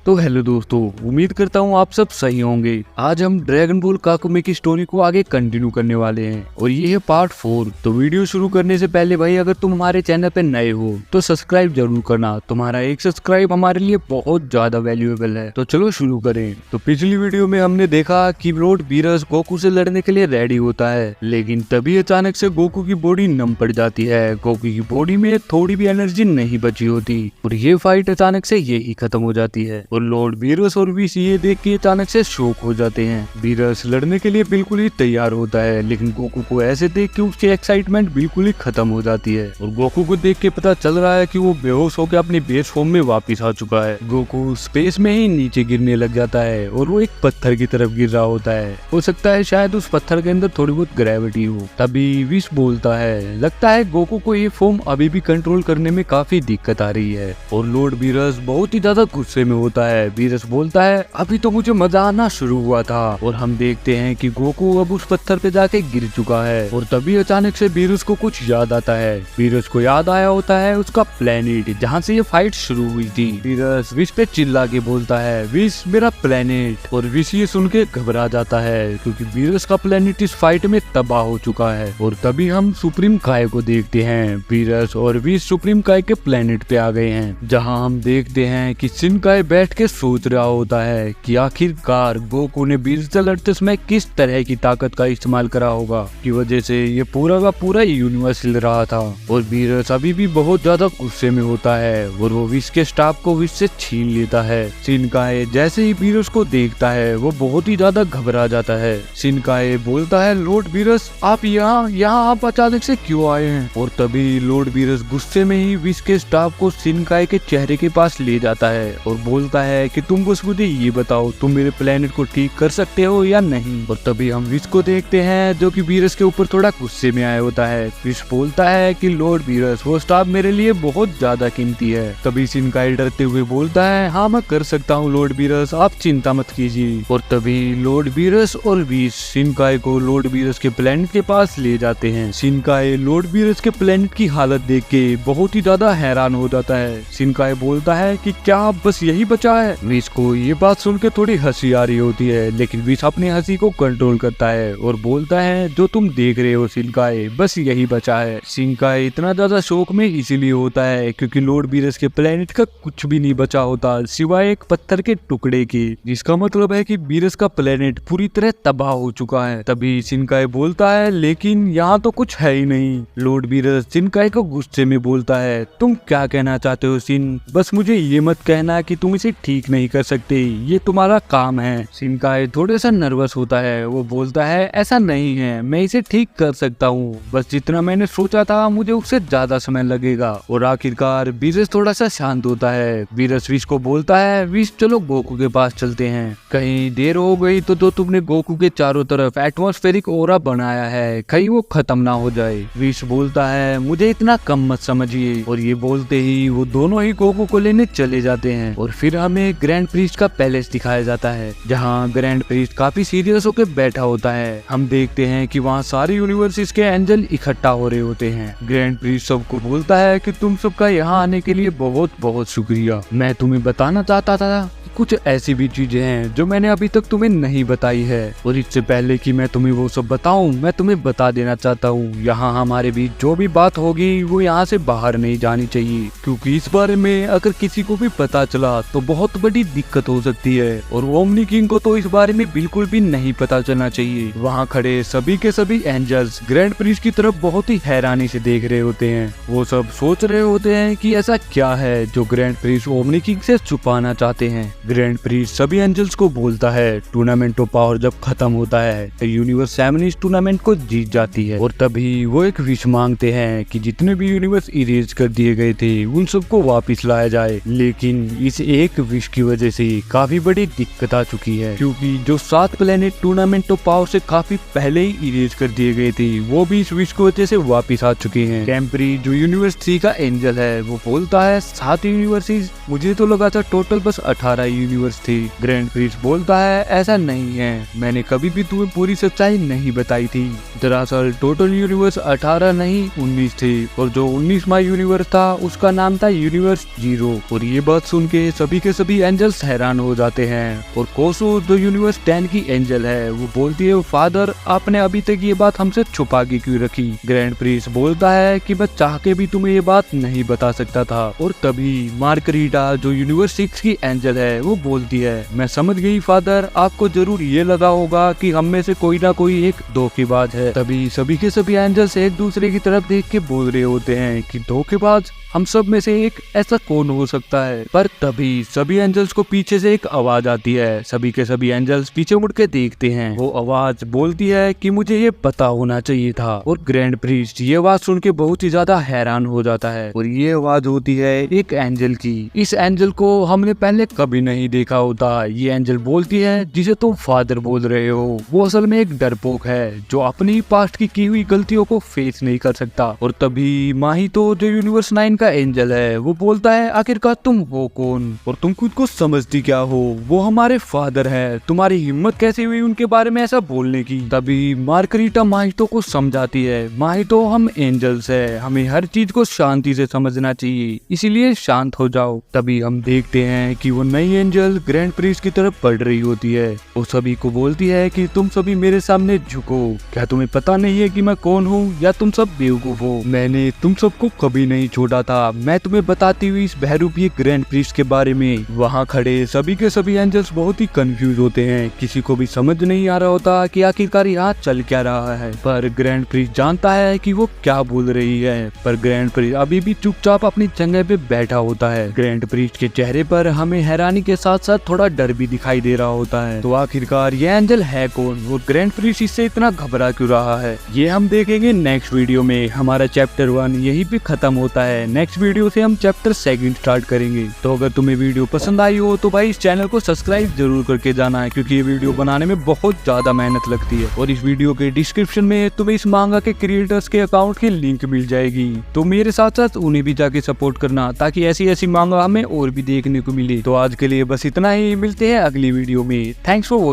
तो हेलो दोस्तों, उम्मीद करता हूँ आप सब सही होंगे। आज हम ड्रैगन बॉल काकुमे की स्टोरी को आगे कंटिन्यू करने वाले हैं और ये है पार्ट 4। तो वीडियो शुरू करने से पहले भाई, अगर तुम हमारे चैनल पे नए हो तो सब्सक्राइब जरूर करना। तुम्हारा एक सब्सक्राइब हमारे लिए बहुत ज्यादा वैल्यूएबल है। तो चलो शुरू करें। तो पिछली वीडियो में हमने देखा कि लॉर्ड बीरस गोकू से लड़ने के लिए रेडी होता है, लेकिन तभी अचानक से गोकू की बॉडी नम पड़ जाती है। गोकू की बॉडी में थोड़ी भी एनर्जी नहीं बची होती और ये फाइट अचानक से यही खत्म हो जाती है और लॉर्ड बीरस और विश ये देख के अचानक से शॉक हो जाते हैं। बीरस लड़ने के लिए बिल्कुल ही तैयार होता है, लेकिन गोकू को ऐसे देख के उसकी एक्साइटमेंट बिल्कुल ही खत्म हो जाती है और गोकू को देख के पता चल रहा है कि वो बेहोश होकर अपनी बेस फॉर्म में वापस आ चुका है। गोकू स्पेस में ही नीचे गिरने लग जाता है और वो एक पत्थर की तरफ गिर रहा होता है। हो सकता है शायद उस पत्थर के अंदर थोड़ी बहुत ग्रेविटी हो। तभी विश बोलता है, लगता है गोकू को ये फॉर्म अभी भी कंट्रोल करने में काफी दिक्कत आ रही है और लॉर्ड बीरस बहुत ही ज्यादा गुस्से में होता है। बीरस बोलता है, अभी तो मुझे मजा आना शुरू हुआ था। और हम देखते हैं कि गोकू अब उस पत्थर पे जाके गिर चुका है और तभी अचानक से बीरस को कुछ याद आता है। बीरस को याद आया होता है उसका प्लेनेट जहाँ से ये फाइट शुरू हुई थी। बीरस विश पे चिल्ला के बोलता है, विश मेरा प्लेनेट। और विश ये सुन के घबरा जाता है क्योंकि बीरस का प्लेनेट इस फाइट में तबाह हो चुका है। और तभी हम सुप्रीम काय को देखते हैं। बीरस और विश सुप्रीम काय के प्लेनेट पे आ गए हैं, जहाँ हम देखते हैं कि शिनकाय बैठ के सोच रहा होता है कि आखिरकार गोकू ने बीरस से लड़ते समय किस तरह की ताकत का इस्तेमाल करा होगा की वजह से ये पूरा का पूरा यूनिवर्स हिल रहा था। और बीरस अभी भी बहुत ज्यादा गुस्से में होता है और वो विश के स्टाफ को विश से छीन लेता है। शिनकाय जैसे ही बीरस को देखता है वो बहुत ही ज्यादा घबरा जाता है। शिनकाय बोलता है, लॉर्ड बीरस आप यहाँ आप अचानक से क्यों आए हैं? और तभी लॉर्ड बीरस गुस्से में ही विश के स्टाफ को शिनकाय के चेहरे के पास ले जाता है और बोलता है कि तुम बस मुझे ये बताओ, तुम मेरे प्लेनेट को ठीक कर सकते हो या नहीं? और तभी हम विश को देखते हैं जो कि बीरस के ऊपर थोड़ा गुस्से में आया होता है। विश बोलता है कि लॉर्ड बीरस वो स्टाफ मेरे लिए बहुत ज्यादा कीमती है। तभी शिनकाय डरते हुए बोलता है, हाँ मैं कर सकता हूँ लॉर्ड बीरस, आप चिंता मत कीजिए। और तभी लॉर्ड बीरस और विश शिनकाय को लॉर्ड बीरस के प्लेनेट के पास ले जाते हैं। शिनकाय लॉर्ड बीरस के प्लेनेट की हालत देख के बहुत ही ज्यादा हैरान हो जाता है। शिनकाय बोलता है कि क्या आप बस यही बचा है? विश को ये बात सुन के थोड़ी हंसी आ रही होती है, लेकिन विश अपनी हंसी को कंट्रोल करता है और बोलता है, जो तुम देख रहे हो शिनकाय, बस यही बचा है। शिनकाय इतना ज्यादा शौक में इसीलिए होता है क्योंकि लॉर्ड बीरस के प्लेनेट का कुछ भी नहीं बचा होता सिवाय एक पत्थर के टुकड़े की, जिसका मतलब है कि बीरस का प्लेनेट पूरी तरह तबाह हो चुका है। तभी शिनकाय बोलता है, लेकिन यहाँ तो कुछ है ही नहीं। लॉर्ड बीरस शिनकाय को गुस्से में बोलता है, तुम क्या कहना चाहते हो शिन? बस मुझे ये मत कहना कि तुम इसे ठीक नहीं कर सकते, ये तुम्हारा काम है। शिनकाय थोड़ा सा नर्वस होता है, वो बोलता है, ऐसा नहीं है, मैं इसे ठीक कर सकता हूँ, बस जितना मैंने सोचा था मुझे उससे ज्यादा समय लगेगा। और आखिरकार बीरस थोड़ा सा शांत होता है। बीरस विश को बोलता है, विश चलो गोकू के पास चलते हैं, कहीं देर हो गई तो तुमने गोकू के चारों तरफ एटमॉस्फेरिक ओरा बनाया है, कहीं वो खत्म ना हो जाए। विश बोलता है, मुझे इतना कम मत समझिए। और ये बोलते ही वो दोनों ही गोकू को लेने चले जाते हैं और फिर हमें ग्रैंड प्रीस्ट का पैलेस दिखाया जाता है, जहाँ ग्रैंड प्रीस्ट काफी सीरियस होकर बैठा होता है। हम देखते हैं कि वहाँ सारे यूनिवर्सिस के एंजल इकट्ठा हो रहे होते हैं। ग्रैंड प्रीस्ट सबको बोलता है कि तुम सबका यहाँ आने के लिए बहुत बहुत शुक्रिया। मैं तुम्हें बताना चाहता था कुछ ऐसी भी चीजें हैं जो मैंने अभी तक तुम्हें नहीं बताई है, और इससे पहले कि मैं तुम्हें वो सब बताऊं, मैं तुम्हें बता देना चाहता हूँ, यहाँ हमारे बीच जो भी बात होगी वो यहाँ से बाहर नहीं जानी चाहिए, क्योंकि इस बारे में अगर किसी को भी पता चला तो बहुत बड़ी दिक्कत हो सकती है। और ओमनी किंग को तो इस बारे में बिल्कुल भी नहीं पता चलना चाहिए। वहाँ खड़े सभी के सभी एंजल्स ग्रैंड प्रीस्ट की तरफ बहुत ही हैरानी से देख रहे होते हैं। वो सब सोच रहे होते हैं कि ऐसा क्या है जो ग्रैंड प्रीस्ट ओमनी किंग से छुपाना चाहते हैं। ग्रैंड प्रीस्ट सभी एंजल्स को बोलता है, टूर्नामेंट ऑफ पावर जब खत्म होता है तो यूनिवर्स 7 इस टूर्नामेंट को जीत जाती है। और तभी वो एक विश मांगते हैं कि जितने भी यूनिवर्स इरेज कर दिए गए थे उन सबको वापस लाया जाए। लेकिन इस एक विश की वजह से काफी बड़ी दिक्कत आ चुकी है, क्योंकि जो 7 प्लेनेट टूर्नामेंट ऑफ पावर से काफी पहले ही इरेज कर दिए गए थे वो भी इस विश की वजह से वापस आ चुके हैं। कैम्प्री जो यूनिवर्स 3 का एंजल है वो बोलता है, 7 यूनिवर्सिस, मुझे तो लगा था टोटल बस 18 यूनिवर्स थी। ग्रैंड प्रिंस बोलता है ऐसा नहीं है, मैंने कभी भी तुम्हें पूरी सच्चाई नहीं बताई थी। दरअसल टोटल यूनिवर्स 18 नहीं 19 थे और जो 19वां यूनिवर्स था उसका नाम था यूनिवर्स 0। और ये बात सुन के सभी एंजल्स हैरान हो जाते हैं। और कोसो जो यूनिवर्स 10 की एंजल है वो बोलती है फादर आपने अभी तक ये बात हमसे छुपा के क्यों रखी। ग्रैंड प्रिंस बोलता है कि मैं चाह के भी तुम्हें ये बात नहीं बता सकता था। और तभी मार्गरीटा जो यूनिवर्स 6 की एंजल है वो बोलती है मैं समझ गई फादर, आपको जरूर ये लगा होगा कि हम में से कोई ना कोई एक धोखेबाज है। तभी सभी के सभी एंजल्स एक दूसरे की तरफ देख के बोल रहे होते हैं कि धोखेबाज हम सब में से एक ऐसा कौन हो सकता है। पर तभी सभी एंजल्स को पीछे से एक आवाज आती है। सभी के सभी एंजल्स पीछे मुड़ के देखते हैं। वो आवाज बोलती है कि मुझे ये पता होना चाहिए था। और ग्रैंड प्रिंस ये आवाज सुन के बहुत ही ज्यादा हैरान हो जाता है। और ये आवाज होती है एक एंजल की। इस एंजल को हमने पहले कभी नहीं देखा होता। ये एंजल बोलती है जिसे तुम फादर बोल रहे हो वो असल में एक डरपोक है जो अपनी पास्ट की हुई गलतियों को फेस नहीं कर सकता। और तभी माहितो जो यूनिवर्स 9 का एंजल है वो बोलता है आखिरकार तुम हो कौन और तुम खुद को समझती क्या हो, वो हमारे फादर है, तुम्हारी हिम्मत कैसे हुई उनके बारे में ऐसा बोलने की। तभी मार्गरीटा माहितो को समझाती है माहितो हम एंजल्स है, हमें हर चीज को शांति से समझना चाहिए, इसीलिए शांत हो जाओ। तभी हम देखते हैं कि वो नई एंजल ग्रैंड प्रिंस की तरफ बढ़ रही होती है। वो सभी को बोलती है कि तुम सभी मेरे सामने झुको, क्या तुम्हें पता नहीं है कि मैं कौन हूँ या तुम सब बेवकूफ हो। मैंने तुम सबको कभी नहीं छोड़ा था, मैं तुम्हें बताती हुई इस बहरूपीय ग्रैंड प्रिंस के बारे में। वहाँ खड़े सभी के सभी एंजल्स बहुत ही कंफ्यूज होते हैं, किसी को भी समझ नहीं आ रहा होता कि आखिरकार यहाँ चल क्या रहा है। पर ग्रैंड प्रिंस जानता है कि वो क्या बोल रही है। पर ग्रैंड प्रिंस अभी भी चुपचाप अपनी जगह पे बैठा होता है। ग्रैंड प्रिंस के चेहरे पर हमें हैरानी के साथ साथ थोड़ा डर भी दिखाई दे रहा होता है। तो आखिरकार ये एंजल है कौन और ग्रैंड प्रिंस इससे इतना घबरा क्यों रहा है, ये हम देखेंगे नेक्स्ट वीडियो में। हमारा चैप्टर 1 यही पे खत्म होता है। नेक्स्ट वीडियो से हम चैप्टर 2 स्टार्ट करेंगे। तो अगर तुम्हें वीडियो पसंद आई हो तो भाई इस चैनल को सब्सक्राइब जरूर करके जाना है, क्योंकि ये वीडियो बनाने में बहुत ज्यादा मेहनत लगती है। और इस वीडियो के डिस्क्रिप्शन में तुम्हें इस मांगा के क्रिएटर्स के अकाउंट की लिंक मिल जाएगी, तो मेरे साथ साथ उन्हें भी जाके सपोर्ट करना ताकि ऐसी मांगा हमें और भी देखने को मिले। तो आज के लिए बस इतना ही, मिलते हैं अगली वीडियो में। Thanks for watching.